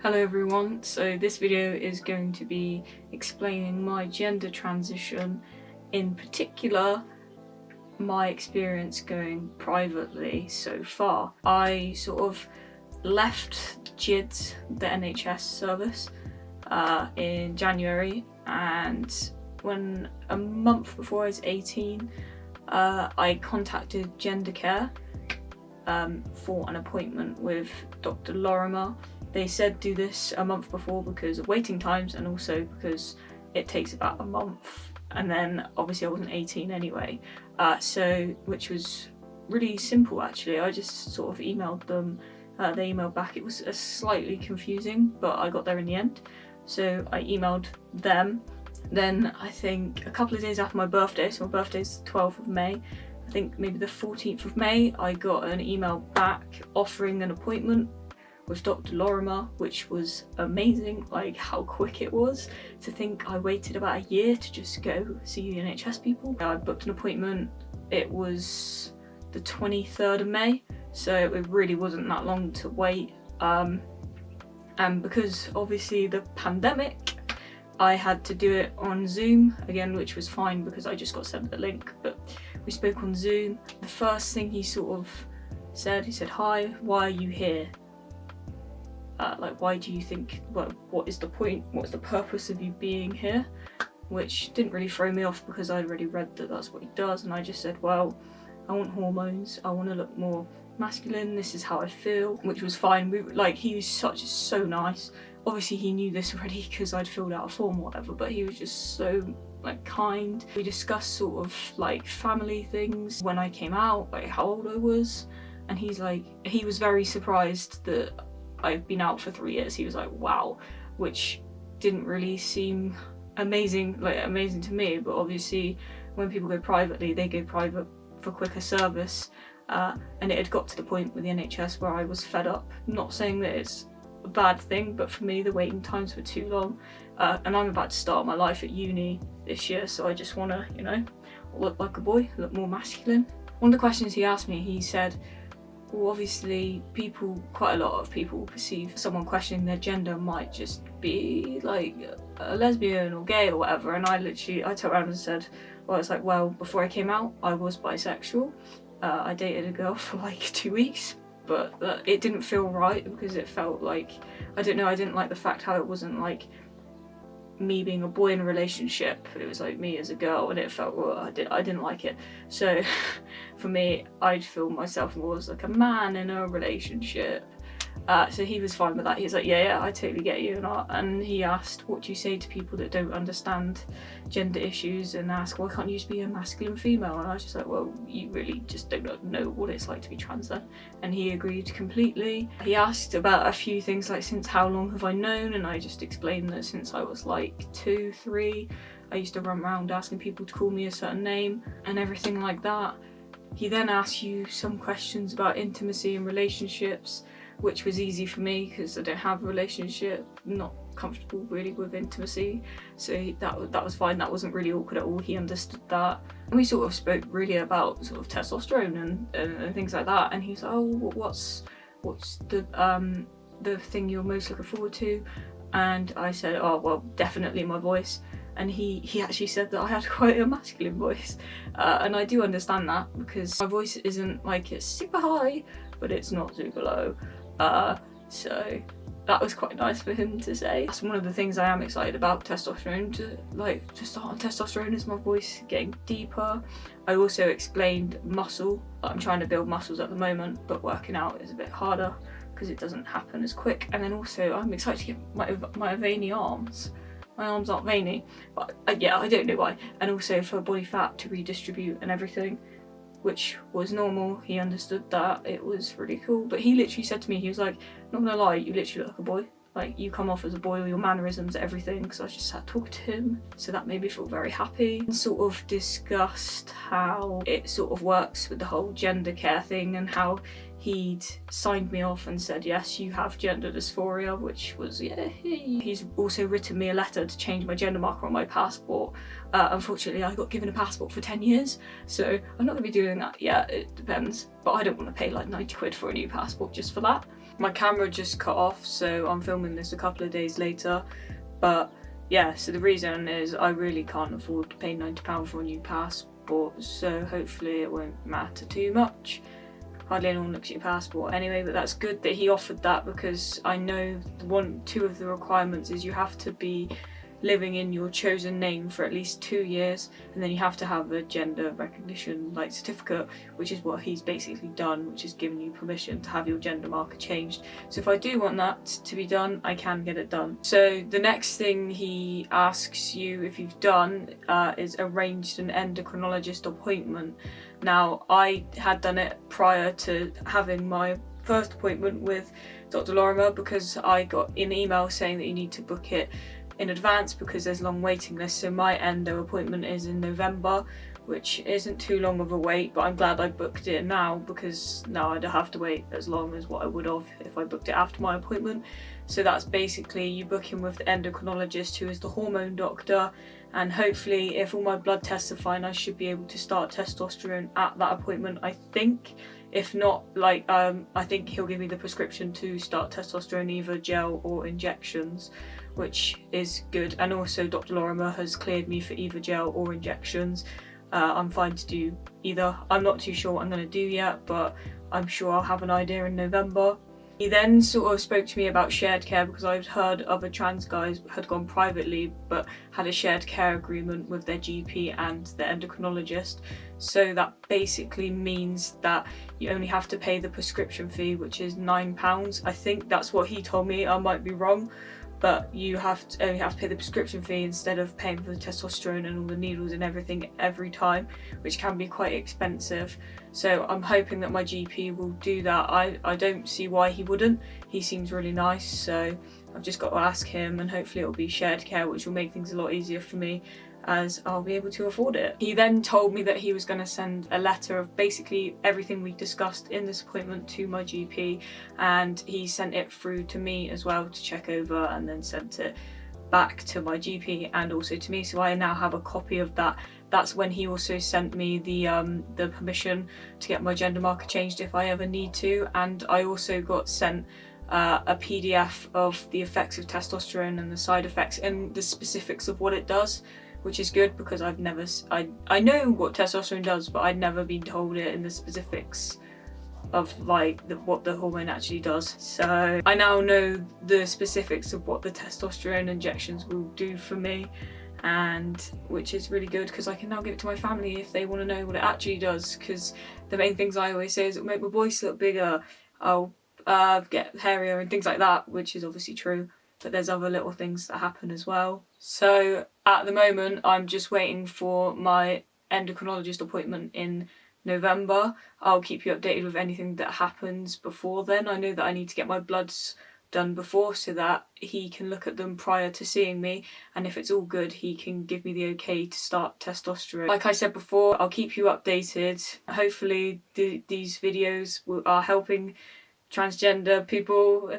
Hello everyone, so this video is going to be explaining my gender transition, in particular my experience going privately so far. I sort of left GIDS, the NHS service, in January, and when a month before I was 18, I contacted Gendercare for an appointment with Dr. Lorimer. They said do this a month before because of waiting times and also because it takes about a month, and then obviously I wasn't 18 anyway, which was really simple actually. I just sort of emailed them, they emailed back. It was slightly confusing, but I got there in the end. So I emailed them. Then I think a couple of days after my birthday, so my birthday's the 12th of May, I think maybe the 14th of May, I got an email back offering an appointment with Dr. Lorimer, which was amazing, like how quick it was. To think I waited about a year to just go see the NHS people. I booked an appointment, it was the 23rd of May, so it really wasn't that long to wait. And because obviously the pandemic, I had to do it on Zoom again, which was fine because I just got sent the link, but we spoke on Zoom. The first thing he sort of said, he said, "Hi, why are you here? Like, why do you think, well, what is the point? What's the purpose of you being here?" Which didn't really throw me off because I'd already read that that's what he does, and I just said, well, I want hormones, I want to look more masculine, this is how I feel, which was fine. He was so nice. Obviously he knew this already because I'd filled out a form or whatever, but he was just so kind. We discussed sort of like family things, when I came out, like how old I was, and he was very surprised that I've been out for 3 years. He was like, wow, which didn't really seem amazing to me, but obviously when people go privately, they go private for quicker service, and it had got to the point with the NHS where I was fed up. Not saying that it's a bad thing, but for me the waiting times were too long, and I'm about to start my life at uni this year, so I just want to, you know, look like a boy, look more masculine. One of the questions he asked me, he said, well, obviously quite a lot of people perceive someone questioning their gender might just be like a lesbian or gay or whatever, and I turned around and said, well, it's like, well, before I came out I was bisexual. I dated a girl for like 2 weeks, but it didn't feel right because it felt like, I don't know, I didn't like the fact how it wasn't like me being a boy in a relationship, it was like me as a girl, and it felt, well, I didn't like it. So for me, I'd feel myself more as like a man in a relationship. So he was fine with that. He's like, yeah, I totally get you. And he asked, what do you say to people that don't understand gender issues and ask, why can't you just be a masculine female? And I was just like, well, you really just don't know what it's like to be trans then. And he agreed completely. He asked about a few things like, since how long have I known? And I just explained that since I was like 2, 3, I used to run around asking people to call me a certain name and everything like that. He then asked you some questions about intimacy and relationships, which was easy for me because I don't have a relationship, not comfortable really with intimacy, so that was fine. That wasn't really awkward at all. He understood that, and we sort of spoke really about sort of testosterone and things like that. And he was like, oh, what's the thing you're most looking forward to? And I said, oh, well, definitely my voice. And he actually said that I had quite a masculine voice, and I do understand that because my voice isn't like, it's super high, but it's not super low. So that was quite nice for him to say. That's one of the things I am excited about testosterone, to start on testosterone, is my voice getting deeper. I also explained muscle. I'm trying to build muscles at the moment, but working out is a bit harder because it doesn't happen as quick. And then also I'm excited to get my veiny arms. My arms aren't veiny, but yeah, I don't know why. And also for body fat to redistribute and everything, which was normal. He understood that. It was really cool. But he literally said to me, he was like, not gonna lie, you literally look like a boy. Like, you come off as a boy, with your mannerisms, everything, because I just sat talking to him. So that made me feel very happy. And sort of discussed how it sort of works with the whole Gendercare thing, and how he'd signed me off and said, yes, you have gender dysphoria, which was, yeah. He's also written me a letter to change my gender marker on my passport. Unfortunately, I got given a passport for 10 years, so I'm not gonna be doing that yet, it depends. But I don't want to pay like 90 quid for a new passport just for that. My camera just cut off, so I'm filming this a couple of days later. But yeah, so the reason is I really can't afford to pay £90 for a new passport, so hopefully it won't matter too much. Hardly anyone looks at your passport anyway, but that's good that he offered that, because I know two of the requirements is you have to be living in your chosen name for at least 2 years, and then you have to have a gender recognition certificate, which is what he's basically done, which is giving you permission to have your gender marker changed. So if I do want that to be done, I can get it done. So the next thing he asks you if you've done is arranged an endocrinologist appointment. Now, I had done it prior to having my first appointment with Dr. Lorimer, because I got an email saying that you need to book it in advance because there's long waiting lists. So my endo appointment is in November, which isn't too long of a wait, but I'm glad I booked it now, because now I don't have to wait as long as what I would have if I booked it after my appointment. So that's basically you book in with the endocrinologist, who is the hormone doctor, and hopefully if all my blood tests are fine, I should be able to start testosterone at that appointment, I think. If not, I think he'll give me the prescription to start testosterone, either gel or injections, which is good. And also Dr. Lorimer has cleared me for either gel or injections. I'm fine to do either. I'm not too sure what I'm going to do yet, but I'm sure I'll have an idea in November. He then sort of spoke to me about shared care, because I've heard other trans guys had gone privately but had a shared care agreement with their GP and their endocrinologist. So that basically means that you only have to pay the prescription fee, which is £9. I think that's what he told me, I might be wrong. But you only have to pay the prescription fee instead of paying for the testosterone and all the needles and everything every time, which can be quite expensive. So I'm hoping that my GP will do that. I don't see why he wouldn't. He seems really nice, so I've just got to ask him, and hopefully it'll be shared care, which will make things a lot easier for me, as I'll be able to afford it. He then told me that he was going to send a letter of basically everything we discussed in this appointment to my GP, and he sent it through to me as well to check over, and then sent it back to my GP and also to me, so I now have a copy of that. That's when he also sent me the permission to get my gender marker changed if I ever need to, and I also got sent a PDF of the effects of testosterone and the side effects and the specifics of what it does, which is good, because I know what testosterone does, but I'd never been told it in the specifics of what the hormone actually does. So I now know the specifics of what the testosterone injections will do for me, and which is really good, because I can now give it to my family if they want to know what it actually does, because the main things I always say is it'll make my voice look bigger, I'll get hairier and things like that, which is obviously true, but there's other little things that happen as well. So at the moment I'm just waiting for my endocrinologist appointment in November. I'll keep you updated with anything that happens before then. I know that I need to get my bloods done before, so that he can look at them prior to seeing me, and if it's all good he can give me the okay to start testosterone. Like I said before, I'll keep you updated. Hopefully these videos are helping transgender people